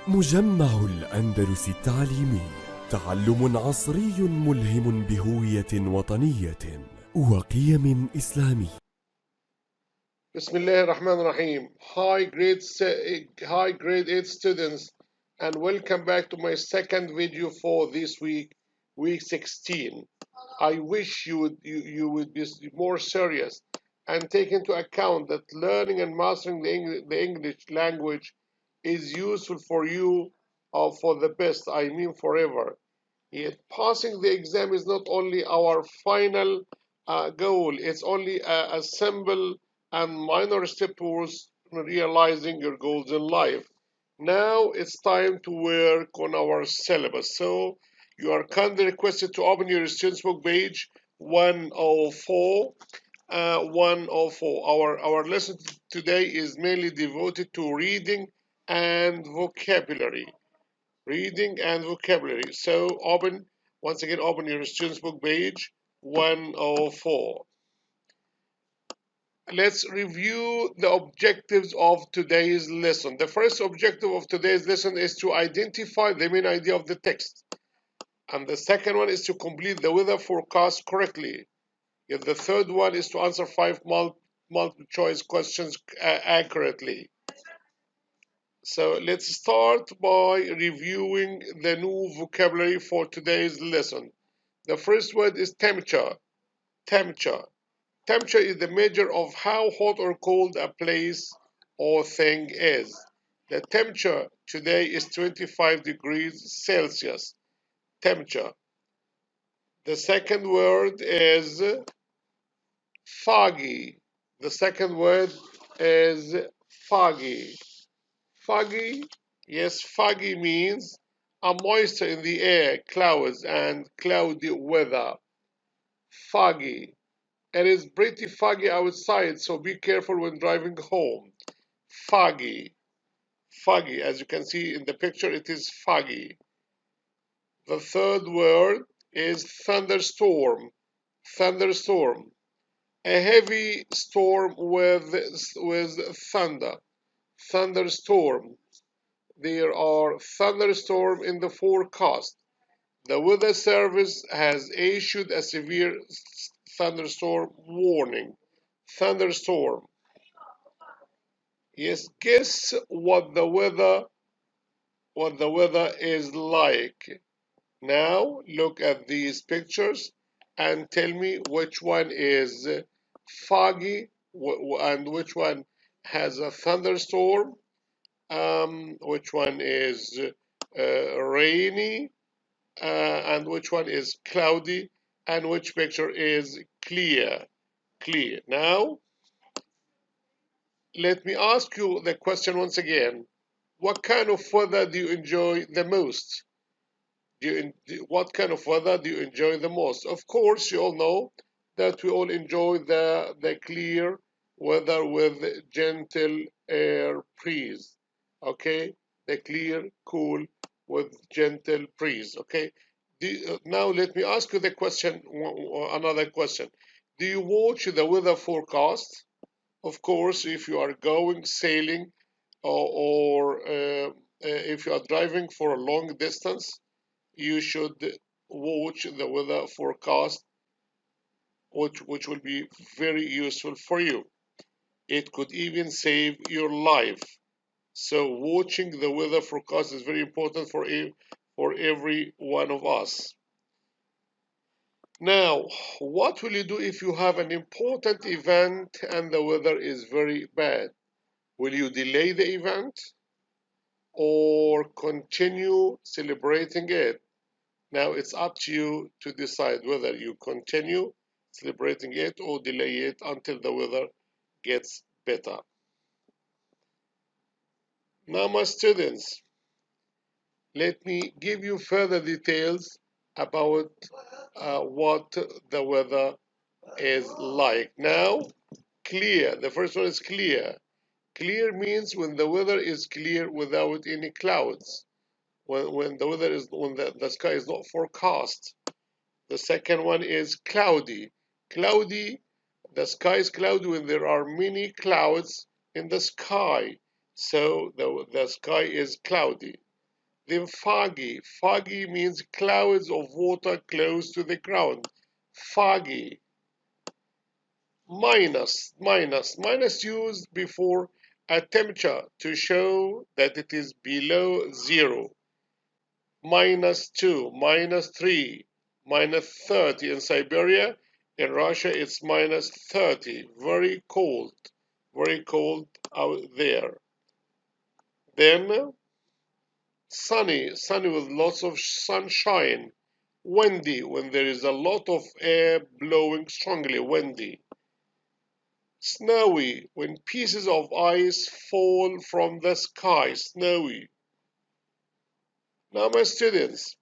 مجمع الأندلس التعليمي، تعلم عصري ملهم بهوية وطنية وقيم إسلامية. بسم الله الرحمن الرحيم. Hi grade 8 students, and welcome back to my second video for this week, week 16. I wish you would be more serious and take into account that learning and mastering the English language is useful for you or for the best, I mean forever. Yet passing the exam is not only our final goal, it's only a simple and minor step towards realizing your goals in life. Now it's time to work on our syllabus. So you are kindly requested to open your students book page 104. 104. Our lesson today is mainly devoted to reading and vocabulary. Reading and vocabulary. So once again, open your students book page 104. Let's review the objectives of today's lesson. The first objective of today's lesson is to identify the main idea of the text. And the second one is to complete the weather forecast correctly. Yet the third one is to answer 5 multiple choice questions accurately. So let's start by reviewing the new vocabulary for today's lesson. The first word is temperature. Temperature. Temperature is the measure of how hot or cold a place or thing is. The temperature today is 25 degrees Celsius. Temperature. The second word is foggy. The second word is foggy. Foggy, yes, foggy means a moisture in the air, clouds and cloudy weather. Foggy. It is pretty foggy outside, so be careful when driving home. Foggy. Foggy, as you can see in the picture, it is foggy. The third word is thunderstorm. Thunderstorm. A heavy storm with thunder. Thunderstorm. There are thunderstorms in the forecast. The weather service has issued a severe thunderstorm warning. Thunderstorm. Yes, guess what the weather is like. Now look at these pictures and tell me which one is foggy and which one has a thunderstorm. Which one is rainy, and which one is cloudy, and which picture is clear. Now, let me ask you the question once again. What kind of weather do you enjoy the most? What kind of weather do you enjoy the most? Of course, you all know that we all enjoy the clear weather with gentle air breeze. Okay, the clear, cool with gentle breeze. Okay, now let me ask you the question. Another question. Do you watch the weather forecast? Of course, if you are going sailing or if you are driving for a long distance, you should watch the weather forecast, which will be very useful for you. It could even save your life. So watching the weather forecast is very important for every one of us. Now, what will you do if you have an important event and the weather is very bad? Will you delay the event or continue celebrating it? Now it's up to you to decide whether you continue celebrating it or delay it until the weather gets better. Now, my students, let me give you further details about what the weather is like. Now, clear. The first one is clear. Clear means when the weather is clear without any clouds. When the sky is not forecast. The second one is cloudy. Cloudy, the sky is cloudy when there are many clouds in the sky. So the sky is cloudy. Then foggy. Foggy means clouds of water close to the ground. Foggy. Minus. Minus used before a temperature to show that it is below zero. -2, -3, -30 in Siberia. In Russia, it's -30. Very cold out there. Then sunny with lots of sunshine. Windy, when there is a lot of air blowing strongly, windy. Snowy, when pieces of ice fall from the sky, snowy. Now, my students,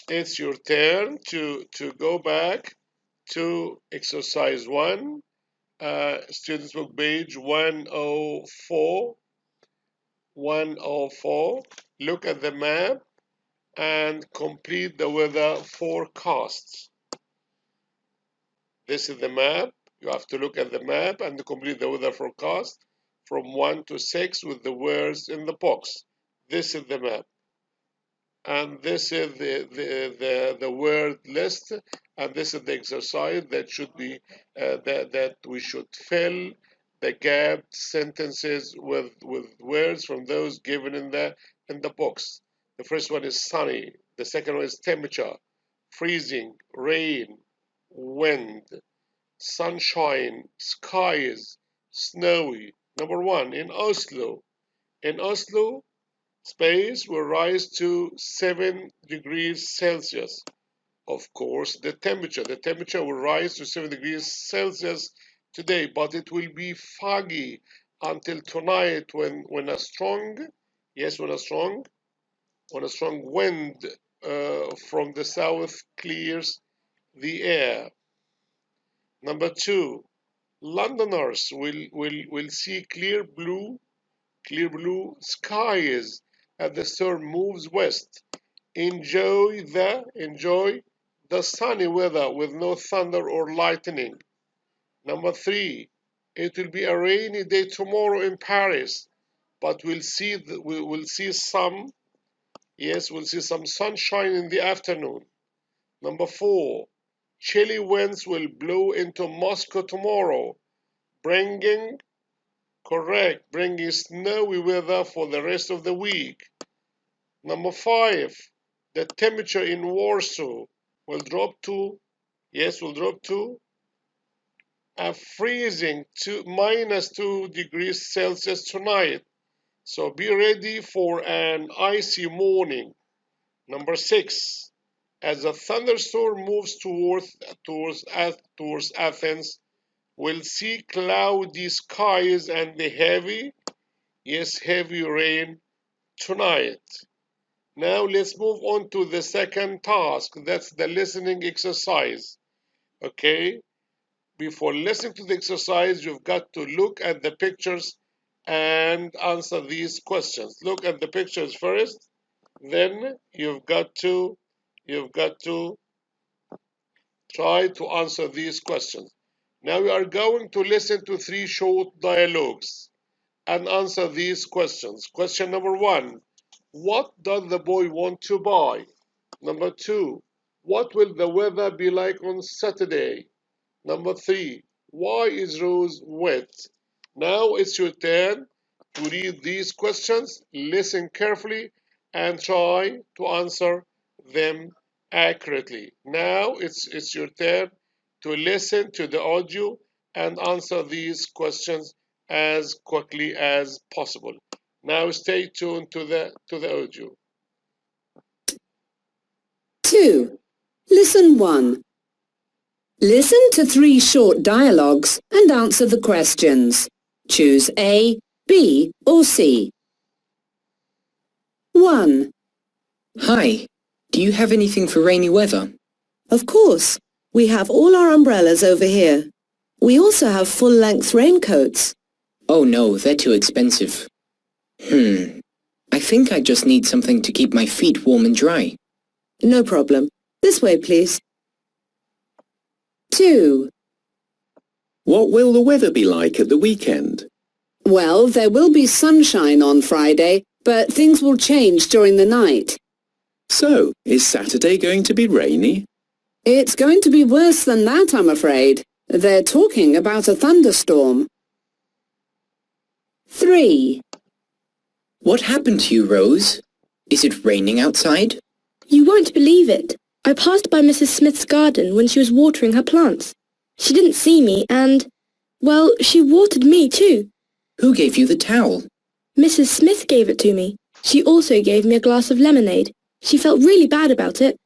it's your turn to go back to exercise 1, students book page 104. Look at the map and complete the weather forecasts. This is the map. You have to look at the map and complete the weather forecast from 1 to 6 with the words in the box. This is the map. And this is the word list, and this is the exercise that should be that we should fill the gapped sentences with words from those given in the box. The first one is sunny. The second one is temperature, freezing, rain, wind, sunshine, skies, snowy. Number 1, in Oslo. In Oslo, space will rise to 7 degrees Celsius. Of course, the temperature will rise to 7 degrees Celsius today, but it will be foggy until tonight when a strong wind from the south clears the air. Number 2, Londoners will see clear blue skies as the storm moves west. Enjoy the sunny weather with no thunder or lightning. Number 3, it will be a rainy day tomorrow in Paris, but we'll see some sunshine in the afternoon. Number 4, chilly winds will blow into Moscow tomorrow, bringing snowy weather for the rest of the week. Number 5, the temperature in Warsaw will drop to a freezing to -2 degrees Celsius tonight. So be ready for an icy morning. Number 6, as a thunderstorm moves towards Athens, we'll see cloudy skies and the heavy rain tonight. Now let's move on to the second task. That's the listening exercise. Okay? Before listening to the exercise, you've got to look at the pictures and answer these questions. Look at the pictures first. Then you've got to try to answer these questions. Now we are going to listen to 3 short dialogues and answer these questions. Question number 1. What does the boy want to buy? Number 2. What will the weather be like on Saturday? Number 3. Why is Rose wet? Now it's your turn to read these questions, listen carefully, and try to answer them accurately. Now it's your turn to listen to the audio and answer these questions as quickly as possible. Now stay tuned to the audio. 2. Listen 1. Listen to 3 short dialogues and answer the questions. Choose A, B or C. 1. Hi, do you have anything for rainy weather? Of course. We have all our umbrellas over here. We also have full-length raincoats. Oh no, they're too expensive. I think I just need something to keep my feet warm and dry. No problem. This way, please. 2. What will the weather be like at the weekend? Well, there will be sunshine on Friday, but things will change during the night. So, is Saturday going to be rainy? It's going to be worse than that, I'm afraid. They're talking about a thunderstorm. 3. What happened to you, Rose? Is it raining outside? You won't believe it. I passed by Mrs. Smith's garden when she was watering her plants. She didn't see me and, well, she watered me too. Who gave you the towel? Mrs. Smith gave it to me. She also gave me a glass of lemonade. She felt really bad about it.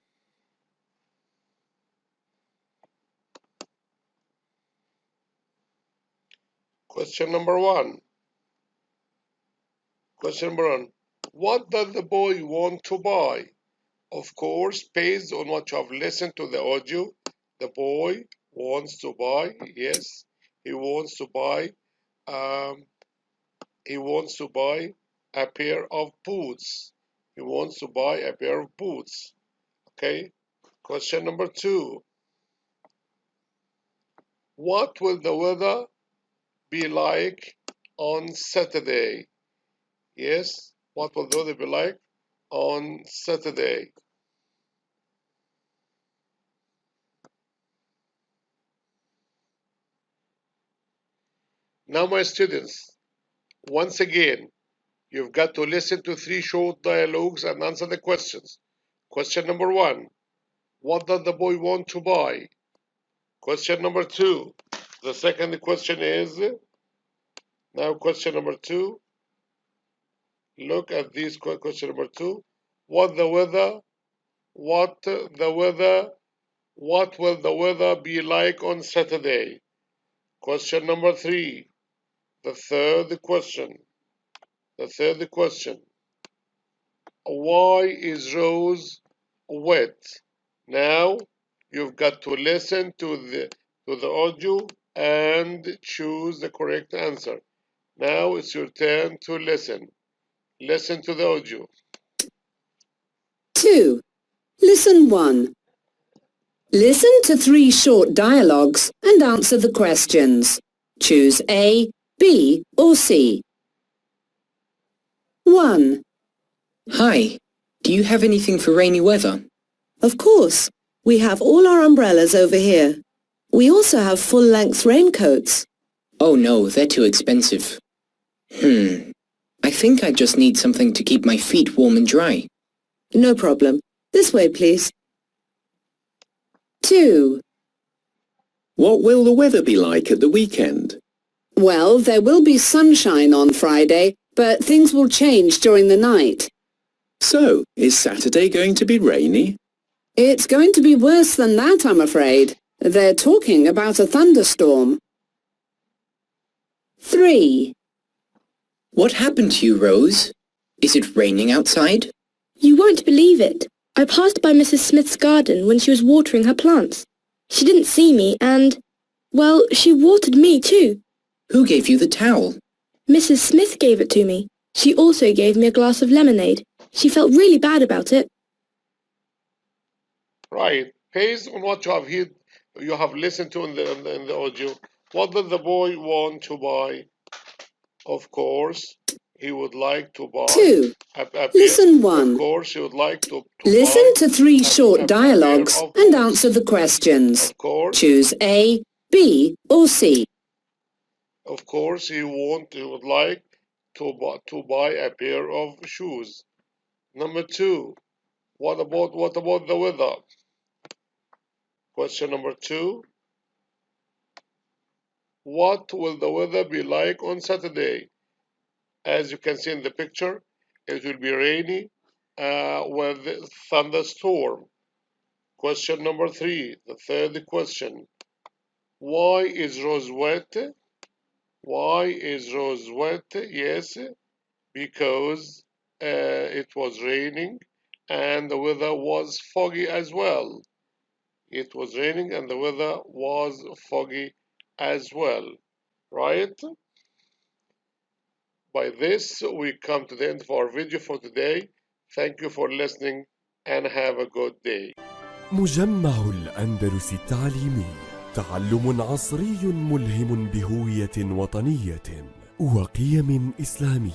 Question number 1. Question number 1. What does the boy want to buy? Of course, based on what you have listened to the audio, the boy wants to buy, yes, he wants to buy a pair of boots. He wants to buy a pair of boots. Okay. Question number 2. What will the weather be like on Saturday? Yes, what will the weather be like on Saturday? Now, my students, once again, you've got to listen to 3 short dialogues and answer the questions. Question number 1. What does the boy want to buy? Question number 2. The second question is, now question number 2. Look at this question number 2. What will the weather be like on Saturday? Question number 3. The third question. Why is Rose wet? Now you've got to listen to the audio and choose the correct answer. Now it's your turn to listen. Listen to the audio. 2. Listen 1. Listen to 3 short dialogues and answer the questions. Choose A, B or C. 1. Hi. Do you have anything for rainy weather? Of course. We have all our umbrellas over here. We also have full-length raincoats. Oh no, they're too expensive. I think I just need something to keep my feet warm and dry. No problem. This way, please. 2. What will the weather be like at the weekend? Well, there will be sunshine on Friday, but things will change during the night. So, is Saturday going to be rainy? It's going to be worse than that, I'm afraid. They're talking about a thunderstorm. 3. What happened to you, Rose? Is it raining outside? You won't believe it. I passed by Mrs. Smith's garden when she was watering her plants. She didn't see me and, well, she watered me too. Who gave you the towel? Mrs. Smith gave it to me. She also gave me a glass of lemonade. She felt really bad about it. Right. Based on what you have listened to in the audio, what does the boy want to buy? Of course, he would like to buy 2. Listen 1. Of course, he would like to Listen buy to 3 short a dialogues pair of and boots. answer the questions. Of course, Choose A, B or C. Of course, he would like to buy a pair of shoes. Number 2. What about the weather? Question number 2. What will the weather be like on Saturday? As you can see in the picture, it will be rainy with thunderstorm. Question number 3, the third question. Why is Rose wet? Why is Rose wet? Yes, because it was raining and the weather was foggy as well. It was raining and the weather was foggy as well, right? By this, we come to the end of our video for today. Thank you for listening and have a good day. مجمع الأندلس التعليمي، تعلم عصري ملهم بهوية وطنية وقيم إسلامية.